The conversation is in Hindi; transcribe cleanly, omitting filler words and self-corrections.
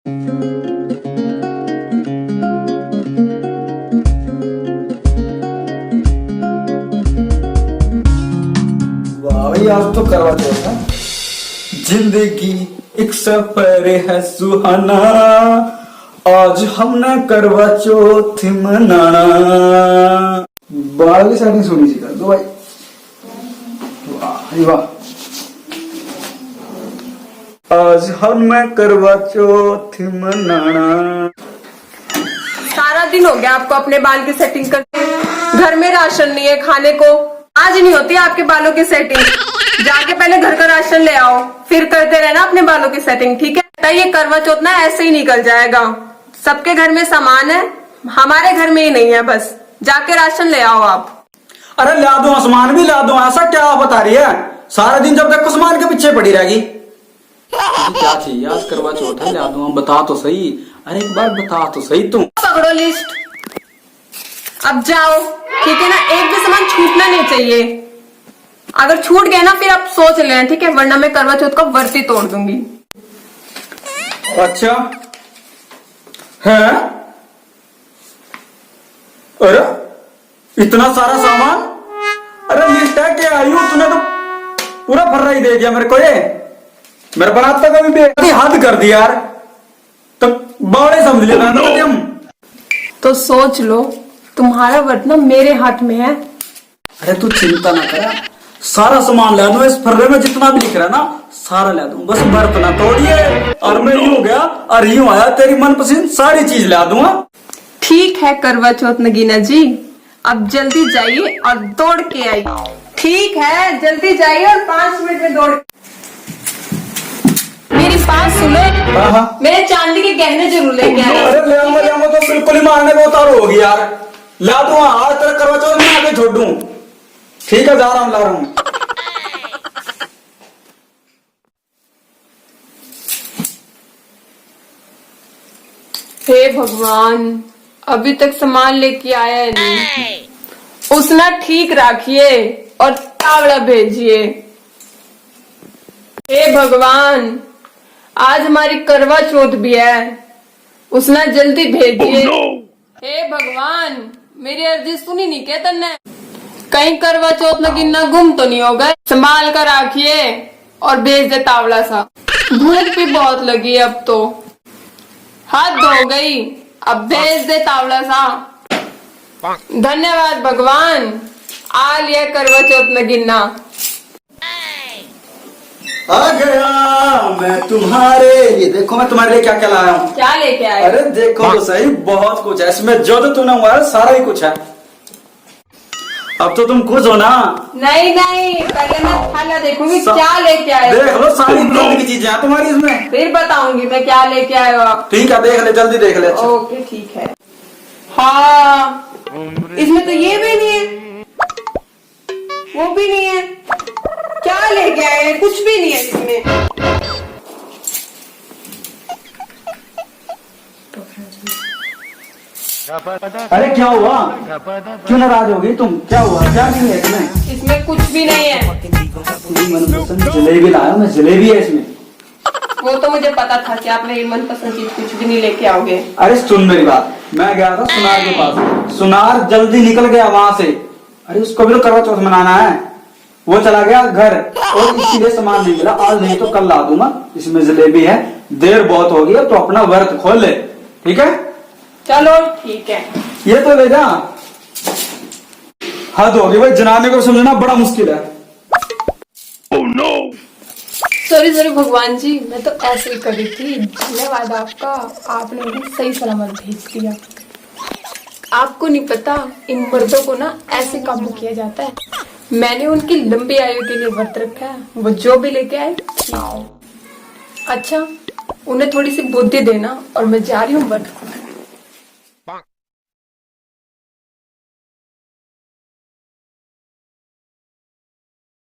वाह भाई, आज तो करवा चौथ है। जिंदगी एक सफर है सुहाना, आज हमने करवा चौथ मनाना। बाल की सेटिंग सुनी सी कर दो भाई। वाह वाह, आज हमने करवा चौथ मनाना। सारा दिन हो गया आपको अपने बाल की सेटिंग करते, घर में राशन नहीं है खाने को, आज नहीं होती आपके बालों की सेटिंग। जाके पहले घर का राशन ले आओ, फिर करते रहना अपने बालों की सेटिंग, ठीक है? तो ये करवा चौथ ना ऐसे ही निकल जाएगा। सबके घर में सामान है, हमारे घर में ही नहीं है। बस जाके राशन ले आओ आप। अरे ला दो, आसमान भी ला दो। ऐसा क्या बता रही है? सारा दिन जब तक आसमान के पीछे पड़ी रहेगी। क्या चाहिए? आज करवा चौथ है, ला दो। बता तो सही। अरे एक बार बता तो सही तुम। पकड़ो लिस्ट, अब जाओ, ठीक है ना? एक भी सामान छूटना नहीं चाहिए। अगर छूट गया ना फिर आप सोच लेना, ठीक है? वरना मैं करवा चौथ का व्रत ही तोड़ दूंगी। अच्छा है? अरे इतना सारा सामान? अरे लिस्ट है क्या? आयु तूने तो पूरा फर्रा ही दे दिया मेरे को। ये मेरे बारात तक अभी बेटी हद कर दी यार। तो बड़े समझ लेना हम। तो सोच लो, तुम्हारा व्रत ना मेरे हाथ में है। अरे तू चिंता ना कर, सारा सामान ला दूं। इस फर्रे में जितना भी लिख रहा है ना सारा ला दूं। बस व्रत ना तोड़िए। और मैं यूं हो गया और यूं आया, तेरी मनपसंद सारी चीज ला दूंगा। ठीक है करवा चौथ नगीना जी, अब जल्दी जाइए और दौड़ के आइए। ठीक है, जल्दी जाइए और 5 मिनट में दौड़। मेरी बात सुनो, मेरे चांदी के गहने जरूर लेके आए। अरे ले आऊंगा तो बिल्कुल ही मारने को उतारू होगी यार। ला दूंगा, आज तेरा करवा चौथ मैं आगे छोड़ दूं। ठीक है, जा रहा हूँ, ला रहा हूँ। हे भगवान, अभी तक सामान लेके आया है नहीं। उसना ठीक रखिए और तावड़ा भेजिए। हे भगवान, आज हमारी करवा चौथ भी है, उसना जल्दी भेजिए। हे भगवान, मेरी अर्जी सुनी नहीं क्या तन्ने? कहीं करवा चौथ नगीना गुम तो नहीं हो गए? संभाल कर रखिए और भेज दे तावड़ा सा। भूख भी बहुत लगी है, अब तो हद हो गई। अब भेज दे तावड़ा सा। धन्यवाद भगवान, आ लिया करवा चौथ नगीना। आ गया मैं तुम्हारे। ये देखो मैं तुम्हारे लिए क्या क्या लाया हूँ। क्या लेके आए? अरे देखो तो सही, बहुत कुछ है इसमें। जो तो तूने हुआ सारा ही कुछ है। अब तो तुम खुश हो ना? नहीं नहीं, पहले मैं थाला देखूंगी क्या लेके आए। देख लो, सारी पसंद की चीजें हैं तुम्हारी इसमें। फिर बताऊंगी मैं क्या लेके आए हो आप। ठीक है, देख ले, जल्दी देख ले। अच्छा। ओके ठीक है। हाँ, इसमें तो ये भी नहीं है, वो भी नहीं है। क्या लेके आए हैं? कुछ भी नहीं है इसमें। अरे क्या हुआ? क्यों नाराज हो गई तुम? क्या हुआ? क्या नहीं है इसमें? इसमें कुछ भी नहीं है। मेरी मनपसंद जलेबी लाया मैं। जलेबी है इसमें। वो तो मुझे पता था कि आप मेरी मनपसंद चीज कुछ भी नहीं लेके आओगे। अरे सुन मेरी बात, मैं गया था सुनार के पास। सुनार जल्दी निकल गया वहां से। अरे उसको भी तो करवा चौथ मनाना है। वो चला गया घर और इसीलिए सामान नहीं मिला। आज नहीं तो कल ला दूंगा। इसमें जलेबी है। देर बहुत हो गई है, तो अपना व्रत खोल ले, ठीक है? चलो ठीक है। ये तो ले जा। हद हो गई भाई, जनाने को समझना बड़ा मुश्किल है। oh, no. सॉरी भगवान जी, मैं तो ऐसे ही कर रही थी। धन्यवाद आपका, आपने मुझे सही सलामत भेज दिया। आपको नहीं पता, इन मर्दों को ना ऐसे काबू किया जाता है। मैंने उनकी लंबी आयु के लिए व्रत रखा है। वो जो भी लेके आए ठीक है। अच्छा, उन्हें थोड़ी सी बुद्धि देना और मैं जा रही हूँ व्रत को।